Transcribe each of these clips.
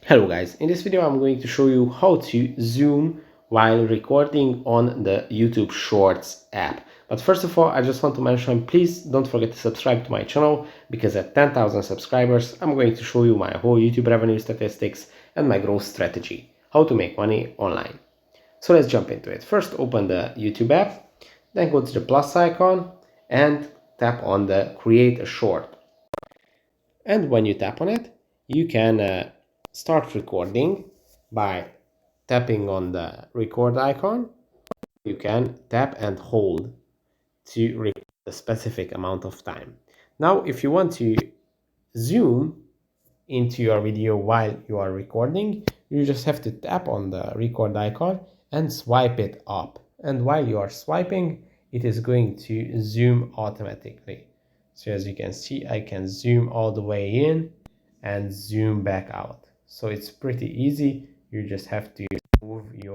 Hello guys, in this video I'm going to show you how to zoom while recording on the YouTube Shorts app. But first of all, I just want to mention, please don't forget to subscribe to my channel, because at 10,000 subscribers I'm going to show you my whole YouTube revenue statistics and my growth strategy, how to make money online. So let's jump into it. First, open the YouTube app, then go to the plus icon and tap on the create a short. And when you tap on it, you can start recording by tapping on the record icon. You can tap and hold to record a specific amount of time. Now, if you want to zoom into your video while you are recording, you just have to tap on the record icon and swipe it up. And while you are swiping, it is going to zoom automatically. So as you can see, I can zoom all the way in and zoom back out. So it's pretty easy. You just have to move your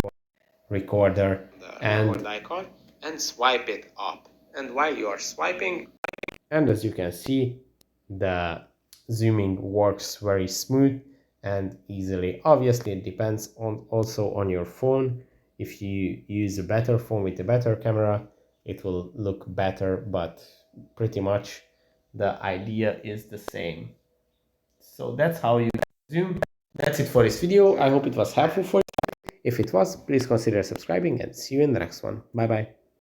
recorder and record icon and swipe it up. And while you are swiping, and as you can see, the zooming works very smooth and easily. Obviously, it depends on also on your phone. If you use a better phone with a better camera, it will look better, but pretty much the idea is the same. So that's how you zoom. That's it for this video. I hope it was helpful for you. If it was, please consider subscribing and see you in the next one. Bye bye.